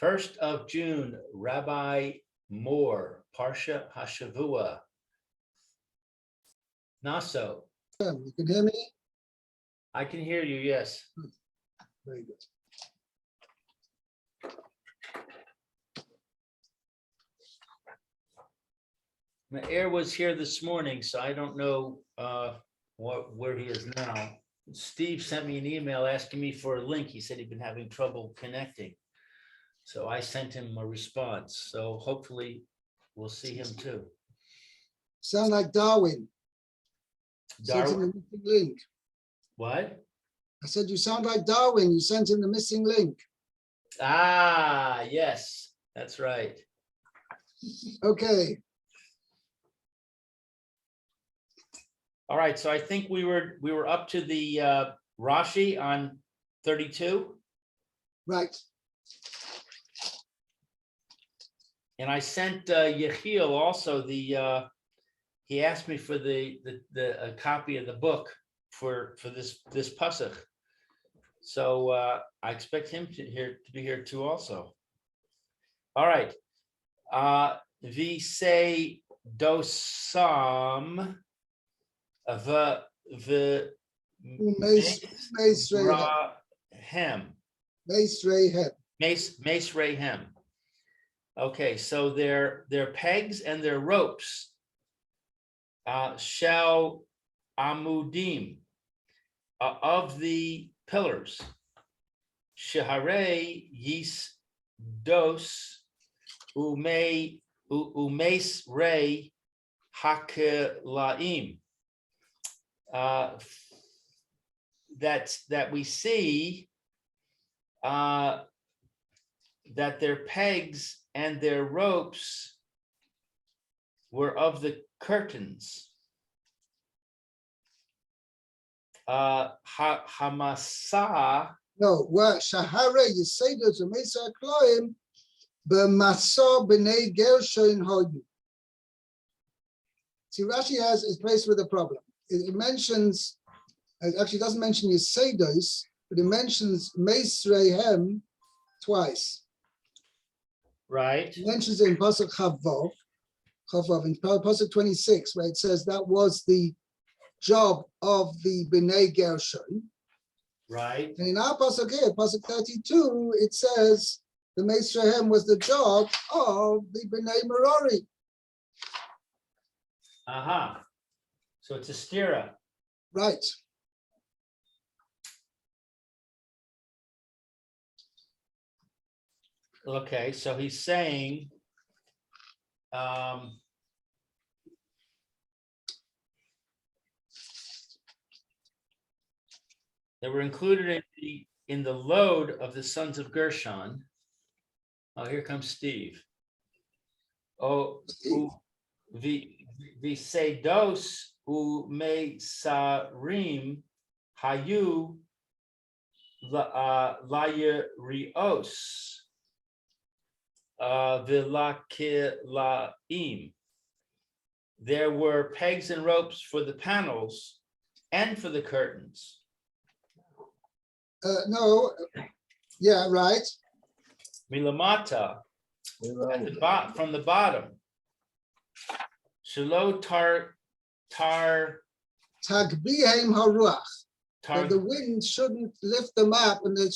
1st of June, Rabbi Moore, Parsha Hashavua. Nasso. You can hear me? I can hear you, yes. Very good. Meir was here this morning, so I don't know where he is now. Steve sent me an email asking me for a link. He said he'd been having trouble connecting. So I sent him a response. So hopefully we'll see him too. Sound like Darwin. Sent him Darwin, the missing link. what? I said, you sound like Darwin. You sent him the missing link. Ah, yes, that's right. Okay. All right, so I think we were up to the Rashi on 32. Right. And I sent Yechiel also he asked me for a copy of the book for this Pasuk. So I expect him to be here too also. All right. We say dosam the Mace Rehem. Okay, so they're pegs and they're ropes. Shall amudim of the pillars. Shehare yis dos umes rei hakelaim. That we see that their pegs and their ropes were of the curtains. Hamasa. No, what Shahare Yiseda to Mesa Kloim, B'Masa B'nei Gershon Hoyu. See, Rashi is placed with a problem. It mentions, it actually doesn't mention Yisedos, but it mentions Meisrehem twice. Right. It mentions it in Pasuk Chavav, in Pasuk 26, where it says that was the job of the B'nei Gershon. Right. And in our Pasuk here, Pasuk 32, it says the Meisrehem was the job of the B'nei Merari. Aha. So it's a stira. Right. Okay, so he's saying they were included in the load of the sons of Gershon. Oh, here comes Steve. Oh, Visedos ume sarim hayu layerios vilakilaim. There were pegs and ropes for the panels and for the curtains. No, yeah, right. Milamata, from the bottom. Shelo Tagbihem haruach. That the wind shouldn't lift them up, and they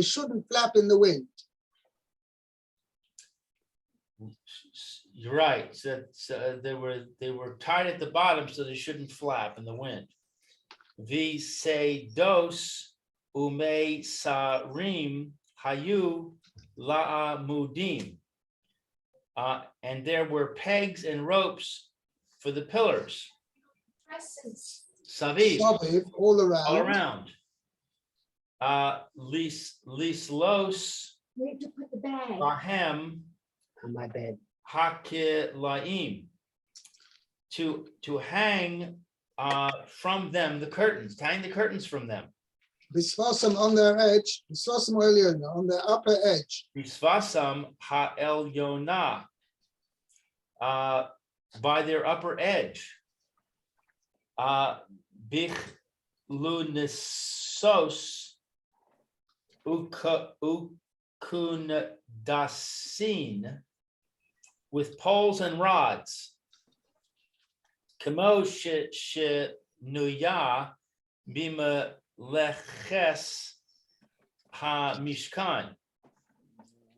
shouldn't flap in the wind. You're right. So they were tied at the bottom, so they shouldn't flap in the wind. Vi say dos ume sarim hayu la'amudim. And there were pegs and ropes for the pillars. Saviv, all around. Lislos We have to put the bag bahem on my bed. hakilaim, to hang from them the curtains, to hang the curtains from them. Bisvasam on their edge, Bisvasam earlier on their upper edge. Bisvasam ha'elyona, by their upper edge. Bichlunesos kundasin, with poles and rods. Kamo shenuya bima leches ha mishkan.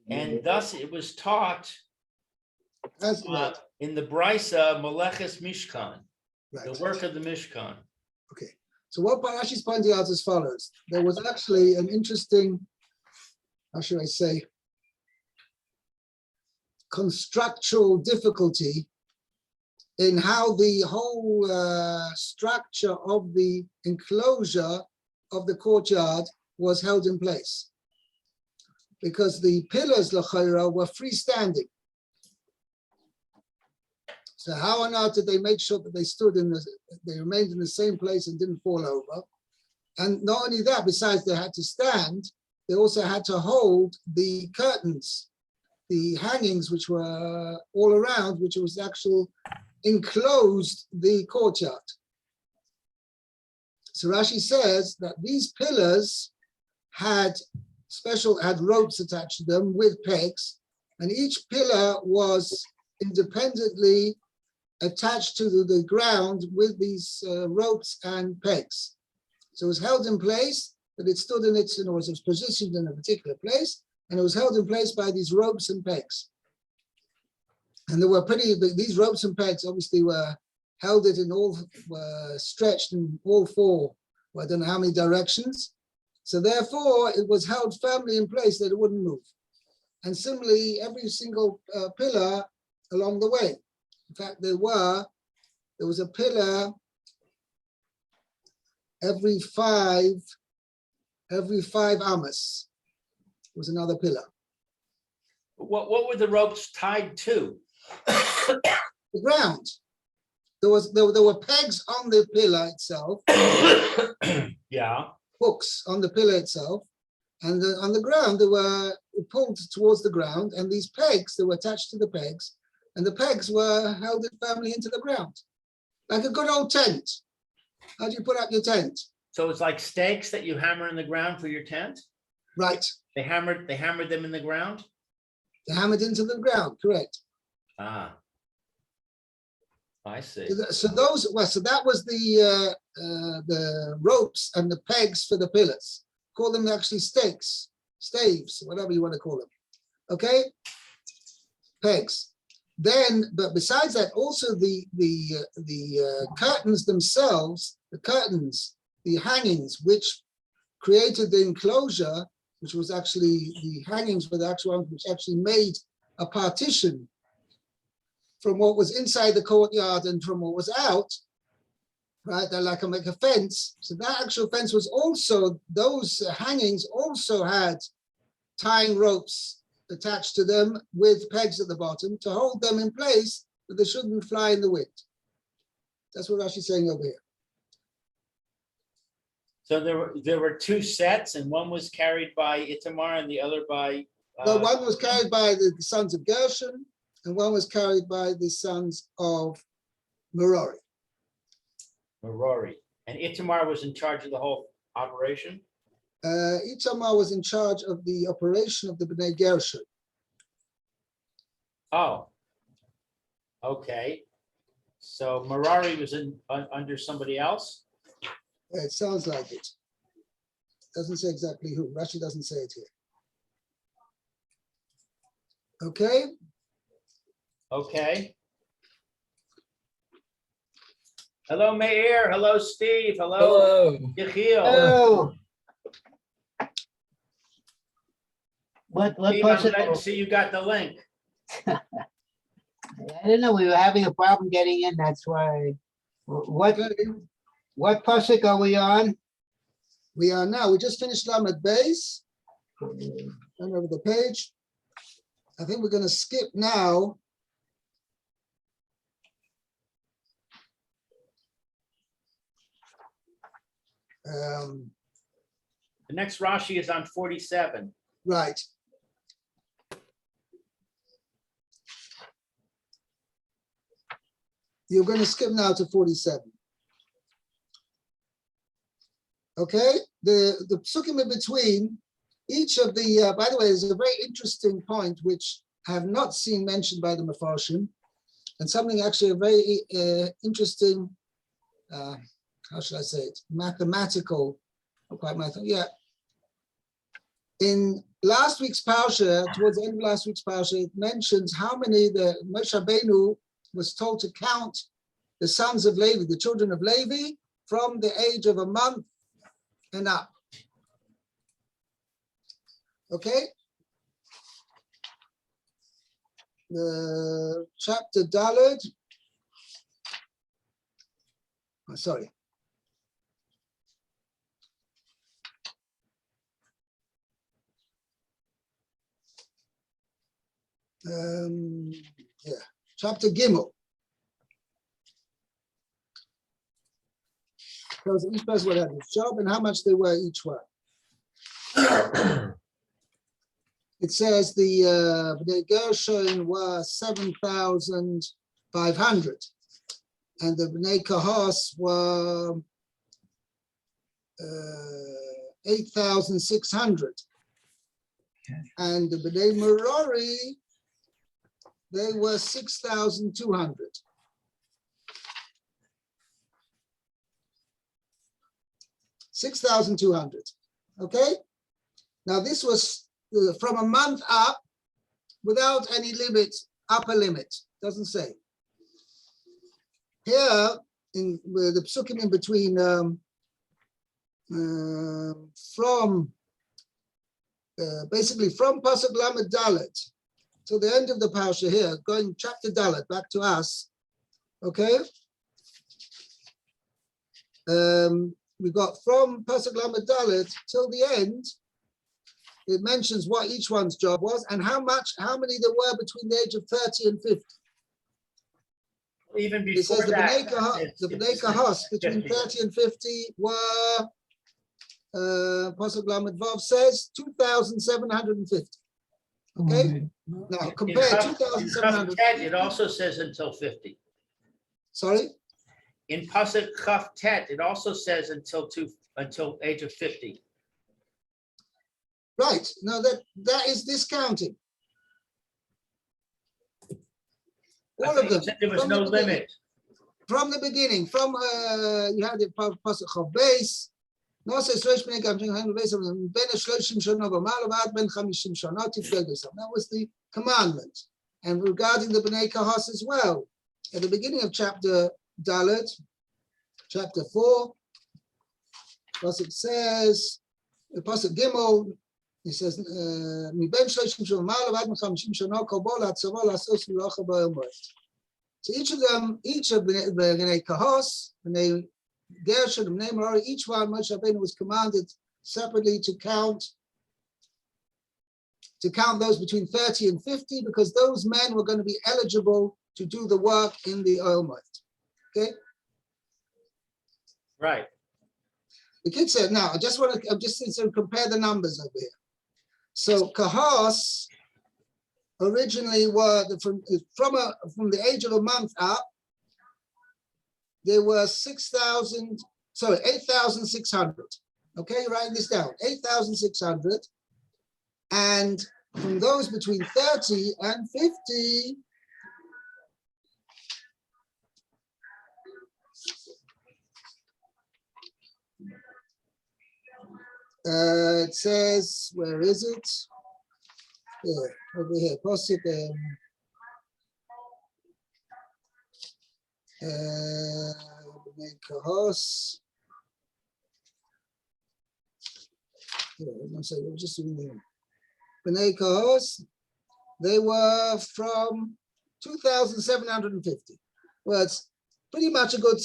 And thus it was taught That's right. in the Brisa Meleches Mishkan, Right. the work of the Mishkan. Okay. So what Rashi is pointing out as follows: there was actually an interesting, how should I say, constructual difficulty in how the whole structure of the enclosure of the courtyard was held in place, because the pillars l'chayra were freestanding. So how on earth did they make sure that they remained in the same place and didn't fall over? And not only that, besides they had to stand, they also had to hold the curtains, the hangings, which were all around, which was actual enclosed the courtyard. So Rashi says that these pillars had ropes attached to them with pegs, and each pillar was independently attached to the ground with these ropes and pegs. So it was held in place, but it stood it was positioned in a particular place, and it was held in place by these ropes and pegs. And they were these ropes and pegs obviously were stretched in all four, I don't know how many directions. So therefore, it was held firmly in place that it wouldn't move. And similarly, every single pillar along the way. In fact, there was a pillar every five amas. Was another pillar. What were the ropes tied to? The ground. There were pegs on the pillar itself. Yeah. Hooks on the pillar itself, and on the ground they were pulled towards the ground, and these pegs, they were attached to the pegs, and the pegs were held it firmly into the ground, like a good old tent. How do you put up your tent? So it's like stakes that you hammer in the ground for your tent? Right. They hammered them in the ground? They hammered into the ground, correct. Ah. I see. So that was the ropes and the pegs for the pillars. Call them actually stakes, staves, whatever you want to call them. Okay, pegs. Then, but besides that, also the curtains themselves, the hangings, which created the enclosure, which was actually the hangings were the actual ones which actually made a partition from what was inside the courtyard and from what was out, right? They're like a fence. So that actual fence was also, those hangings also had tying ropes attached to them with pegs at the bottom to hold them in place, but they shouldn't fly in the wind. That's what Rashi's saying over here. So there were two sets, and one was carried by Itamar and the other by... Well, one was carried by the sons of Gershon, and one was carried by the sons of Merari. And Itamar was in charge of the whole operation? Itamar was in charge of the operation of the Bnei Gershon. Oh, okay. So Merari was under somebody else? It sounds like it. Doesn't say exactly who. Rashi doesn't say it here. Okay. Okay. Hello, Meir. Hello, Steve. Hello, Yechiel. Oh. What Steve, I'm Parsha? glad to see you got the link. I don't know. We were having a problem getting in. That's why. What Parsha are we on? We are now. We just finished Lamed Beis. Turn over the page. I think we're going to skip now. The next Rashi is on 47. Right. You're going to skip now to 47. Okay, the psukim in between each of the, by the way, there's a very interesting point which I have not seen mentioned by the Mefarshim, and something actually a very interesting, how should I say it, mathematical, not quite mathematical, yeah. In last week's Parsha, towards the end of last week's Parsha, it mentions how many the Moshe Rabbeinu was told to count the sons of Levi, the children of Levi, from the age of a month and up. Okay? The chapter Daled, sorry. Yeah, chapter Gimel. Because each person would have a job and how much they were each one. It says the Gershon were 7,500, and the Bnei Kahos were 8,600, and the Bnei Merari, they were 6,200. Okay? Now this was from a month up without any limit, upper limit, doesn't say. Here, in the psukim in between, basically from Pasuk Lamed Dalet to the end of the Parsha here, going chapter Dalet, back to us, okay? We got from Pasuk Lamed Dalet till the end. It mentions what each one's job was and how many there were between the age of 30 and 50. Even before it says that, the Bnei Kahos between 30 and 50 were, Pasuk Lamed Vav says 2,750. Okay? Now compare 2,700. It also says until 50. Sorry? In Pasuk Chaf Tet, it also says until age of 50. Right. Now that is discounting. All of them. There was no limit. From the beginning, from you had the Pasuk Chav Beis, Nasso that was the commandment. And regarding the Bnei Kahos as well, at the beginning of chapter Dalet, chapter 4, Pasuk says, the Pasuk Gimel, he says, so each of them, each of the Bnei Kahos, Bnei Gershon, Bnei Merari, each one, Moshe Rabbeinu was commanded separately to count those between 30 and 50, because those men were going to be eligible to do the work in the oil mine. Okay? Right. The kid said, now, I'm just going to compare the numbers over here. So Kahos originally were from the age of a month up, there were 8,600. Okay, write this down, 8,600. And from those between 30 and 50, it says, where is it? Yeah, over here, Pasuk Bnei Kahos. Yeah, I'm sorry, we're just doing here. Bnei Kahos, they were from 2,750. Well, it's pretty much a good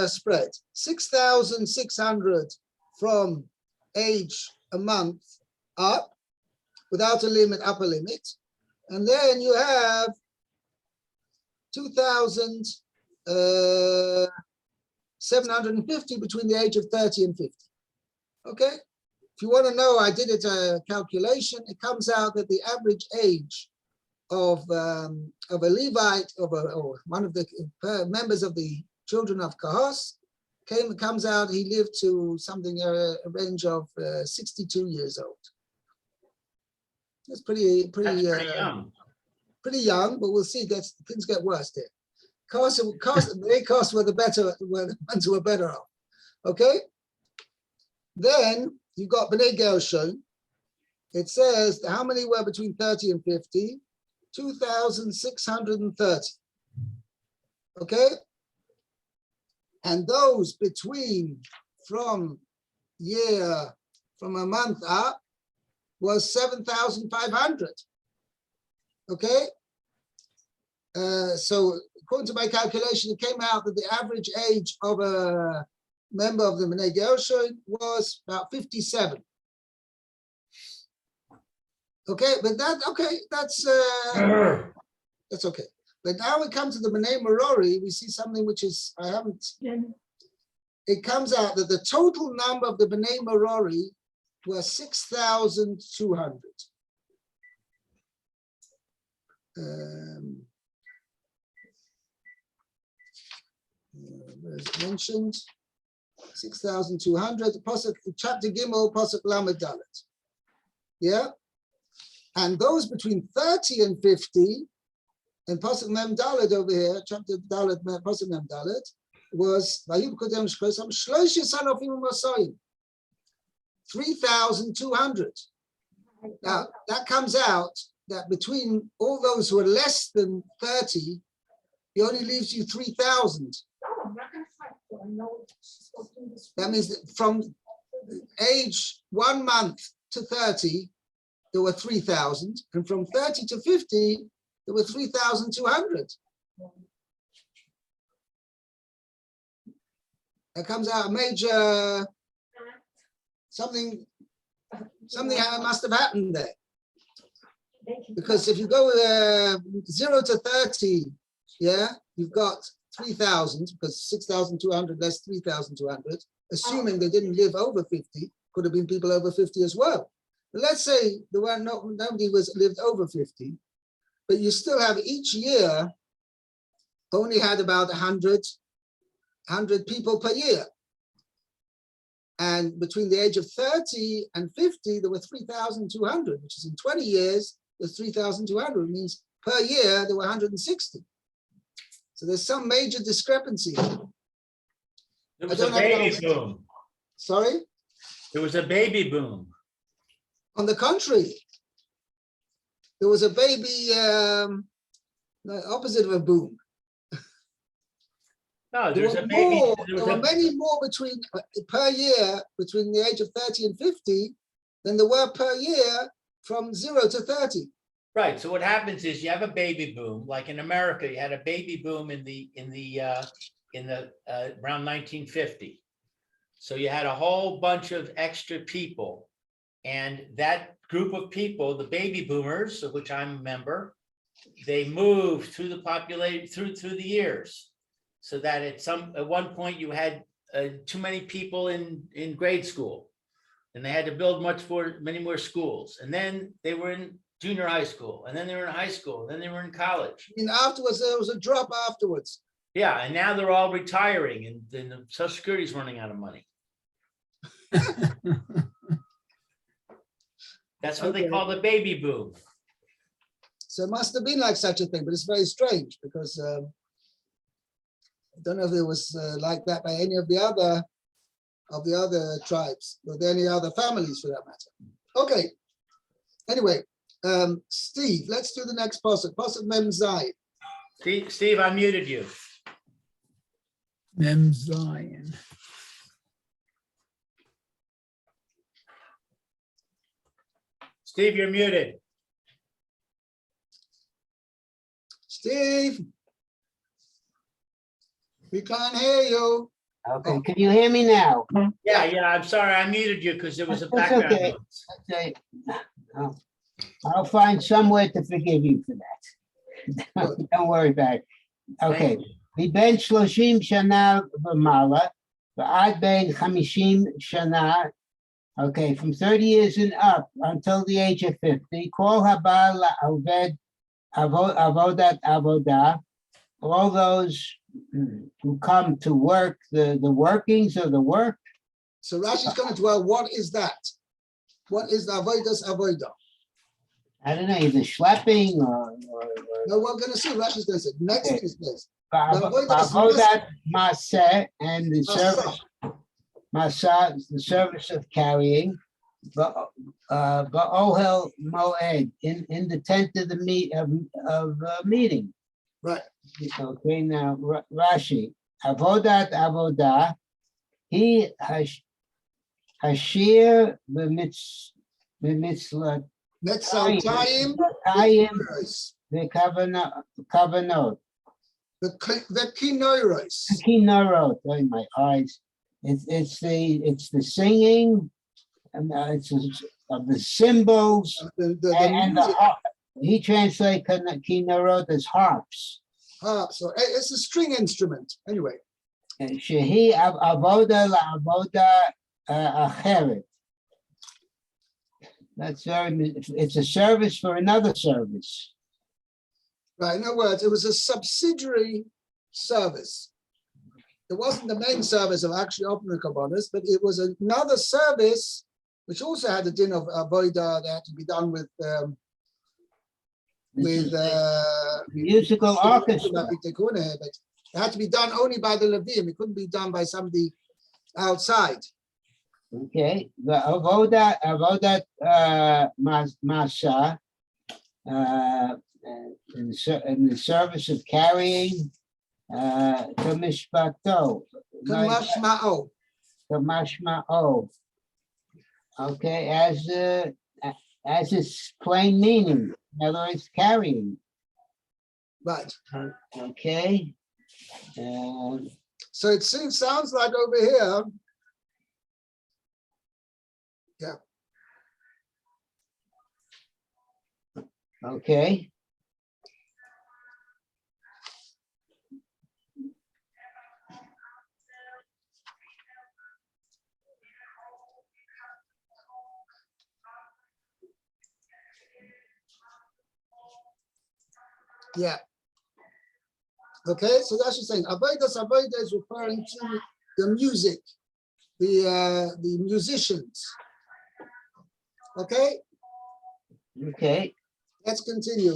spread. 6,600 from age a month up, without a limit, upper limit. And then you have 2,750 between the age of 30 and 50. Okay? If you want to know, I did a calculation. It comes out that the average age of a Levite, or one of the members of the children of Kahos, comes out, he lived to something, a range of 62 years old. That's pretty That's pretty young. pretty young, but we'll see. Things get worse there. They cost were the ones who were better off. Okay. Then you got Bnei Gershon. It says how many were between 30 and 50? 2,630. Okay. And those from a month up was 7,500. Okay. So according to my calculation, it came out that the average age of a member of the Bnei Gershon was about 57. Okay, but that's okay. But now we come to the Bnei Merori, we see something which is, it comes out that the total number of the Bnei Merori was 6,200. As mentioned, 6,200. Chapter Gimel, Pasuk Lamed Dalet. Yeah, and those between 30 and 50, and Pasuk Mem Dalet over here, chapter Dalet, Pasuk Mem Dalet, was 3,200. Now that comes out that between all those who are less than 30, he only leaves you 3,000. That means that from age 1 month to 30, there were 3,000, and from 30 to 50, there were 3,200. That comes out a major something must have happened there. Because if you go 0 to 30, yeah, you've got 3,000, because 6,200 less 3,200, assuming they didn't live over 50, could have been people over 50 as well. But let's say there were nobody lived over 50, but you still have each year only had about 100 people per year. And between the age of 30 and 50, there were 3,200, which is in 20 years, there's 3,200. It means per year, there were 160. So there's some major discrepancy. There was a baby boom. Sorry? There was a baby boom. On the contrary, there was a baby, the opposite of a boom. No, There were many more per year between the age of 30 and 50 than there were per year from 0 to 30. Right. So what happens is you have a baby boom, like in America, you had a baby boom in the around 1950. So you had a whole bunch of extra people, and that group of people, the baby boomers, of which I'm a member, they moved through the population through the years, so that at one point you had too many people in grade school, and they had to build many more schools, and then they were in junior high school, and then they were in high school, and then they were in college. And afterwards, there was a drop afterwards. Yeah, and now they're all retiring, and then the Social Security is running out of money. That's what they call the baby boom. So it must have been like such a thing, but it's very strange because I don't know if it was like that by any of the other tribes or any other families for that matter. Okay. Anyway, Steve, let's do the next pasuk. Pasuk Mem Zayin. Steve, I muted you. Mem Zayin. Steve, you're muted. Steve, we can't hear you. Okay, can you hear me now? Yeah, I'm sorry, I muted you because there was a That's background okay. noise. Okay. I'll find somewhere to forgive you for that. Don't worry about it. Okay. מבין 30 שנה ומעלה, ועד בין 50 שנה, okay, from 30 years and up until the age of 50, כל הבא לעובד עבודת עבודה, all those who come to work, the workings of the work. So Rashi's going to dwell, what is that? What is the avodas avodah? I don't know, either schlepping or No, we're gonna see, Rashi's gonna say, next Okay. thing is this. Avodat Maseh and the Nasso. service, Masah, the service of carrying, Ba'ohel Moed, in the tent of the meeting. Right, Okay, now Rashi, Avodat Avodah, he Hashir b'mitzvot Netzaltayim, Tayim Kinoros. v'kavanot. The Kinoros. Kinorot, oh my eyes. It's the singing and it's of the symbols The and the music, harp. He translates kinorot as harps. so it's a string instrument, anyway. And shehi avoda la'avoda acheret. That's it's a service for another service. Right, in other words, it was a subsidiary service. It wasn't the main service of actually offering Kabbalahs, but it was another service which also had a din of avodah that had to be done with Musical orchestra. but it had to be done only by the Levim. It couldn't be done by somebody outside. Okay, the avodat masha, in the service of carrying kamishpato, Kamashma'o. kamashma'o. Okay, as its plain meaning, in other words, carrying. Right. Okay. So it sounds like over here. Yeah. Okay. Yeah. Okay, so that's just saying avodah is referring to the music, the musicians. Okay. Okay. Let's continue.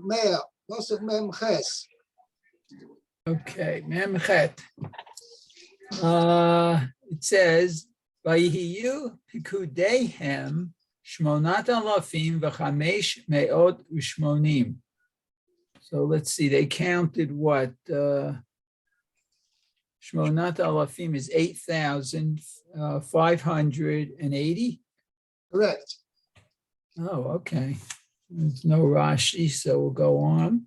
Meir, Pasuk Mem Ches. Okay, Memchet. It says, "Vayihiyu pikudehem shmonat alafim v'chamesh me'ot u'shmonim." So let's see, they counted what? Shmonat alafim is 8,580. Correct. Oh, okay. There's no Rashi, so we'll go on.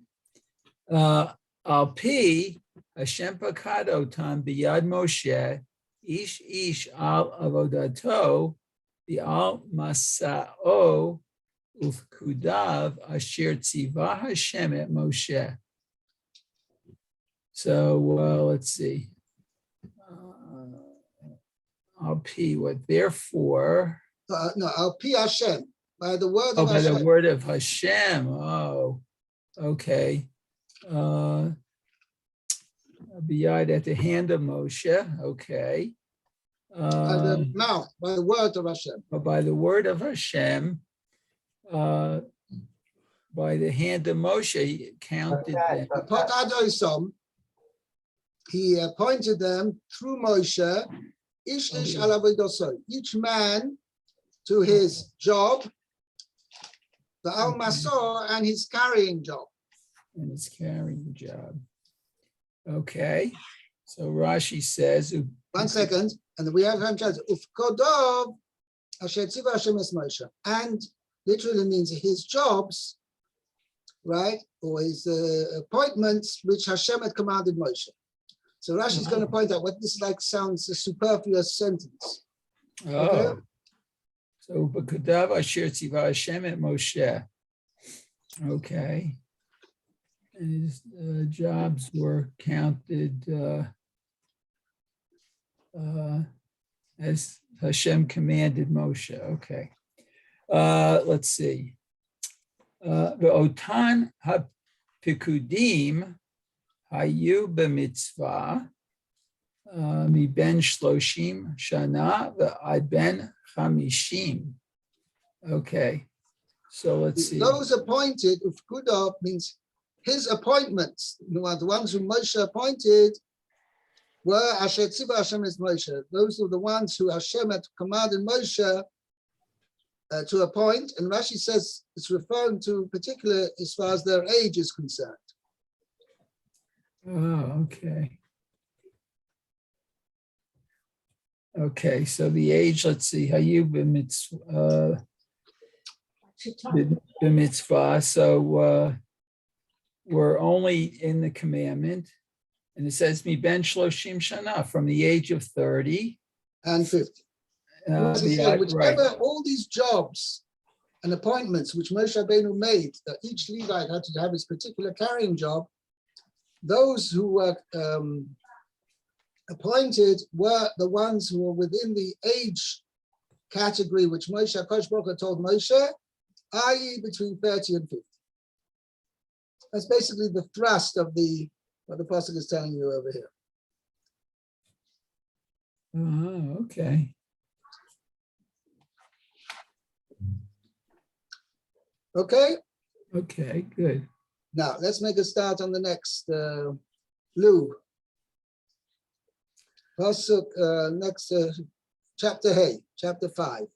Al pi Hashem pakadotam biyad Moshe ish al avodato bi'al masa'o ufkudav asher tziva Hashem et Moshe. So let's see. Al pi what? Therefore. No, Al Pi Hashem, by the word of Oh, by Hashem. the word of Hashem. Oh, okay. Biyad at the hand of Moshe. Okay. By the mouth, by the word of Hashem. By the word of Hashem, by the hand of Moshe, he counted them. He appointed them through Moshe, ish al avodaso, each man to his job, the al masor and his carrying job. And his carrying job. Okay. So Rashi says, 1 second, and we have Ufkodov asher tziva Hashem es Moshe, and literally means his jobs, right, or his appointments which Hashem had commanded Moshe. So Rashi is going to point out what this sounds a superfluous sentence. oh, Okay. So B'kadav asher tziva Hashem et Moshe. Okay. And his jobs were counted as Hashem commanded Moshe. Okay. Let's see. Ve'otan ha'pikudim hayu b'mitzvah mi ben shloshim shana ve'ad ben chamishim. Okay. So let's see. Those appointed, Ufkudo means his appointments, the ones who Moshe appointed were Asher Tziva Hashem es Moshe. Those were the ones who Hashem had commanded Moshe to appoint. And Rashi says it's referring to particular as far as their age is concerned. Oh, okay. Okay, so the age, let's see, Hayub b'mitzvah, so we're only in the commandment, and it says mi ben shloshim shana, from the age of 30. And 50. Whichever, all these jobs and appointments which Moshe Rabbeinu made, that each Levite had to have his particular carrying job, those who were appointed were the ones who were within the age category which Moshe Kosh Baruch Hu told Moshe, i.e. between 30 and 50. That's basically the thrust of what the pasuk is telling you over here. Oh, okay. Okay? Okay, good. Now, let's make a start on the next Lu. Pasuk, next chapter Hey, chapter 5.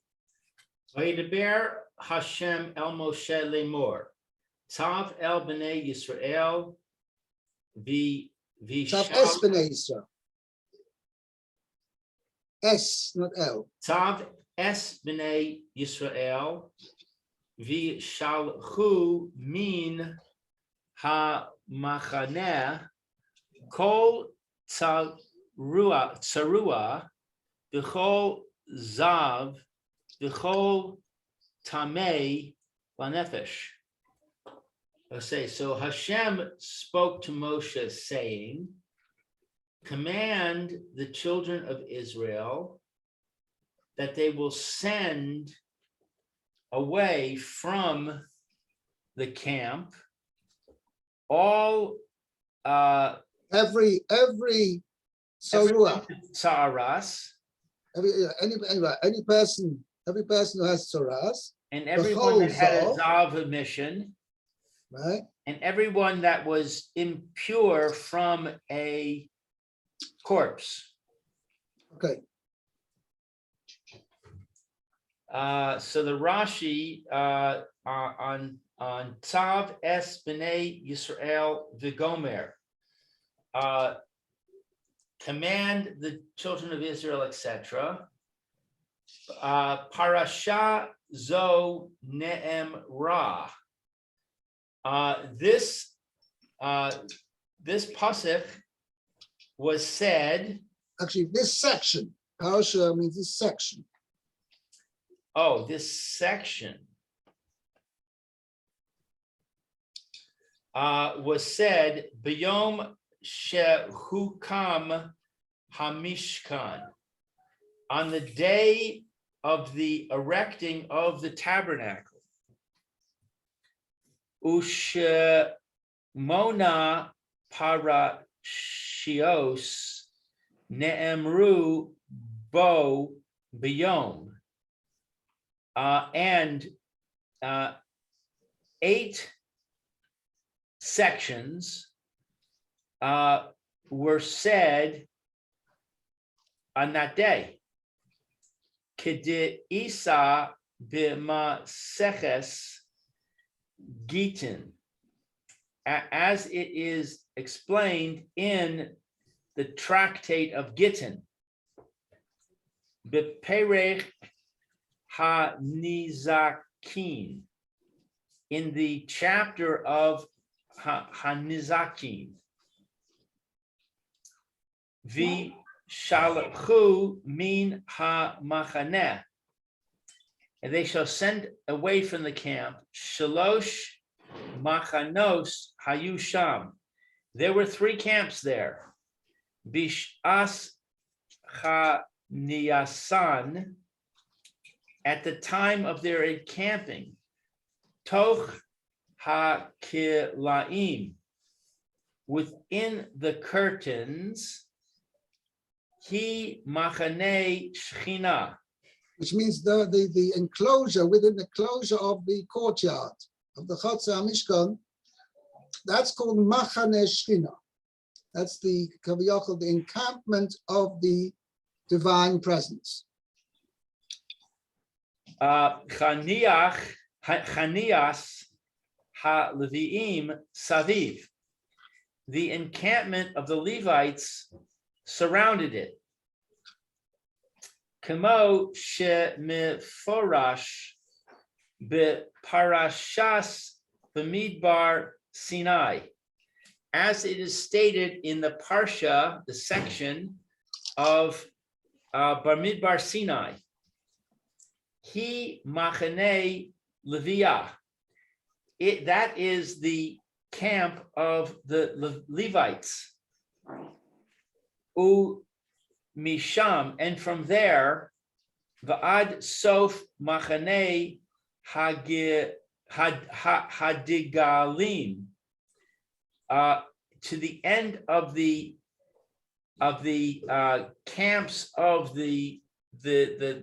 Vayidaber Hashem el Moshe lemor, Tav el b'nei Yisrael, Tav es b'nei Yisrael. S, not L. Tav es b'nei Yisrael, v'shalchu min ha-machaneh kol tsarua b'chol zav b'chol tamei lanefesh. Okay, so Hashem spoke to Moshe saying, command the children of Israel that they will send away from the camp all Every Sarua, Tsaras, any person, every person who has Tsaras, and everyone that had a Zav, Zav mission, right? and everyone that was impure from a corpse. Okay. So the Rashi on Tav es b'nei Yisrael v'gomer, command the children of Israel, etc. Parasha zo ne'em ra. This pasuk was said. Actually, this section, Parsha means this section. Oh, this section was said B'yom shehukam hamishkan, on the day of the erecting of the tabernacle. Ushemona parashios ne'emru bo b'yom. And 8 sections were said on that day. Kede Isa b'maseches Gitin, as it is explained in the tractate of Gittin. B'perech Ha-Nizakin, in the chapter of Ha-Nizakin. V'shalchu min ha-machaneh, and they shall send away from the camp shalosh machanos hayu sham. There were 3 camps there. Bish'as ha-niyasan, at the time of their encamping, toch ha-kilaim, within the curtains, he machanei shchina. which means the enclosure, within the closure of the courtyard of the Chotzer HaMishkan, that's called Machane Shechina. That's the Kaviyachol, the encampment of the divine presence. Chanias ha-Leviim saviv. The encampment of the Levites surrounded it. Kamo she'meforash beparashas b'midbar Sinai, as it is stated in the Parsha, the section of Bamidbar Sinai. He machane Leviah. That is the camp of the Levites. U Misham, and from there, Va'ad Sof Machane Hadigalim, to the end of the camps of the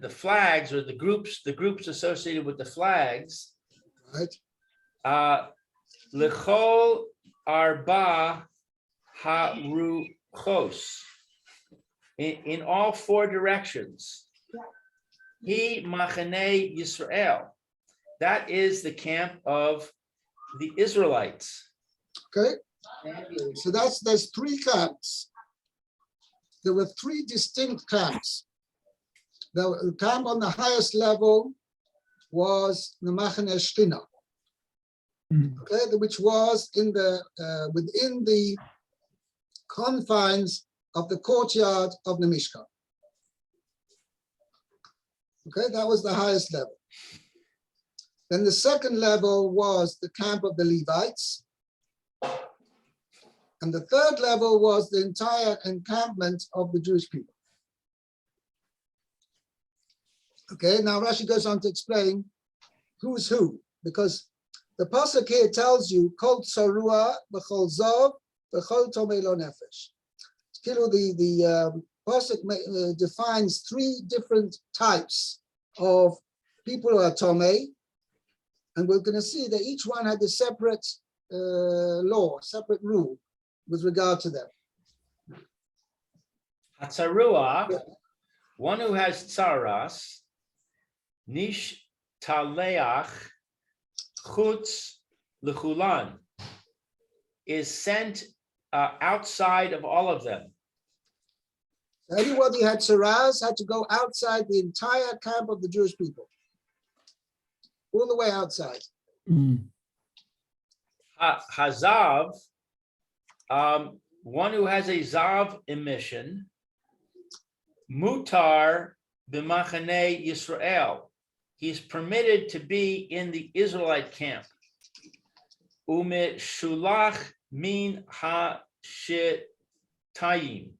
flags, or the groups associated with the flags. Right. Lechol arba haruchos, in all four directions. He machane Yisrael. That is the camp of the Israelites. Okay. So there's three camps. There were three distinct camps. The camp on the highest level was the Machane Shechina, okay, which was in the within the confines of the courtyard of the Mishkan. Okay, that was the highest level. Then the second level was the camp of the Levites. And the third level was the entire encampment of the Jewish people. Okay, now Rashi goes on to explain who's who, because the pasuk here tells you Kol Tzarua B'chol Zov B'chol Tomei Lo Nefesh. The pasuk defines three different types of people who are Tomei, and we're going to see that each one had a separate law, separate rule with regard to them. Hatzarua, one who has tsaras, nish taleach chutz lechulan, is sent outside of all of them. Anyone who had tsaras had to go outside the entire camp of the Jewish people, all the way outside. Hazav, one who has a zav emission, mutar b'machane Yisrael, he's permitted to be in the Israelite camp. Ume shulach min ha-shitayim,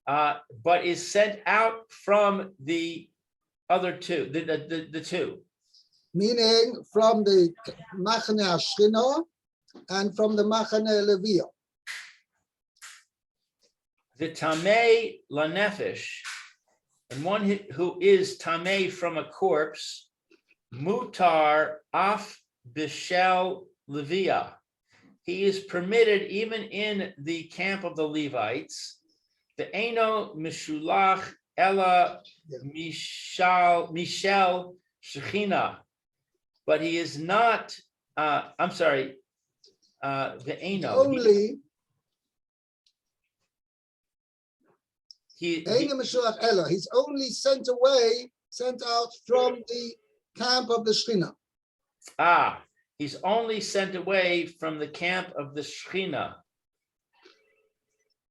but is sent out from the other two, the two. Meaning from the Machane Shechina and from the Machane Leviah. The tamei lanefesh, and one who is tamei from a corpse, mutar af bishel Leviah. He is permitted even in the camp of the Levites. The eno mishulach ella mishal shechina, but he is not. I'm sorry. The eno Only he's only sent out from the camp of the Shechina. He's only sent away from the camp of the Shechina.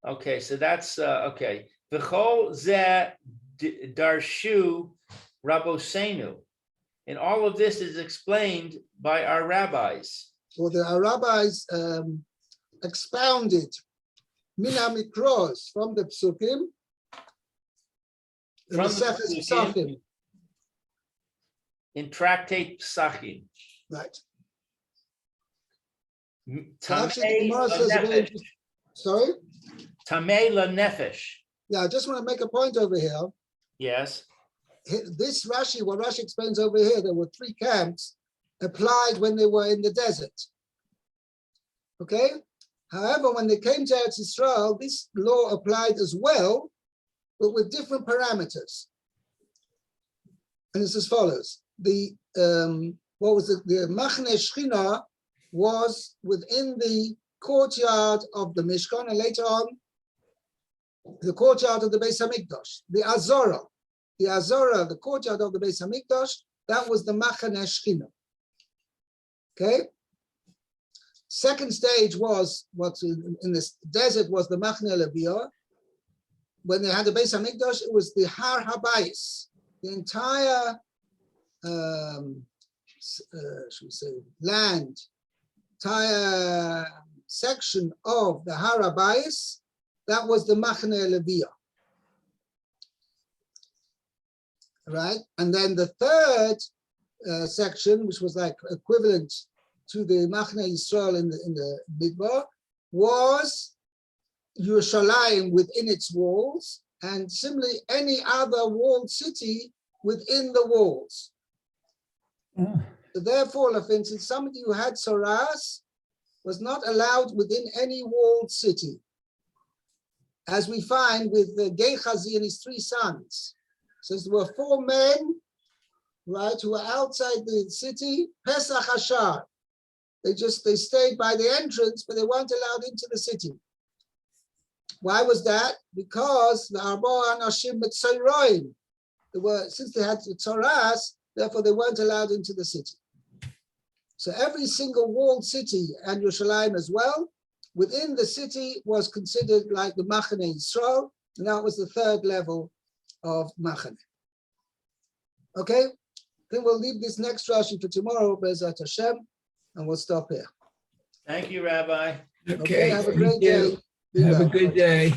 Okay, so that's okay. V'chol zeh darshu rabosenu, and all of this is explained by our rabbis. Or the rabbis expounded mina mikros from the psukim, From the Psukim, in Tractate Psachim. Right. Tamei lanefesh. Sorry? Tamei lanefesh. Yeah, I just want to make a point over here. Yes. This Rashi, what Rashi explains over here, there were 3 camps applied when they were in the desert. Okay? However, when they came to Eretz Yisrael, this law applied as well, but with different parameters. And it's as follows. The Machne Shechina was within the courtyard of the Mishkan, and later on, the courtyard of the Beis Hamikdash, the Azora, the courtyard of the Beis Hamikdash, that was the Machane Shechina. Okay. Second stage was what in this desert was the Machane Leviah. When they had the Beis Hamikdash, it was the Har Habayis, the entire, should we say, land, entire section of the Har Habayis. That was the Machane Leviah. Right? And then the third section, which was like equivalent to the Machane Yisrael in the Midbar, was Yerushalayim within its walls, and similarly any other walled city within the walls. So therefore, for instance, somebody who had Soras was not allowed within any walled city, as we find with Gehazi and his 3 sons. So there were 4 men, right, who were outside the city, Pesach Hashar. They stayed by the entrance, but they weren't allowed into the city. Why was that? Because the Arba Anashim Mitzrayim, since they had Tzoras, therefore they weren't allowed into the city. So every single walled city, and Yerushalayim as well, within the city was considered like the Machane Yisrael, and that was the 3rd level of Machane. Okay, then we'll leave this next Rashi for tomorrow, Be'ezrat Hashem, and we'll stop here. Thank you, Rabbi. Okay, Have a thank great you. day. Be Have a well. good day.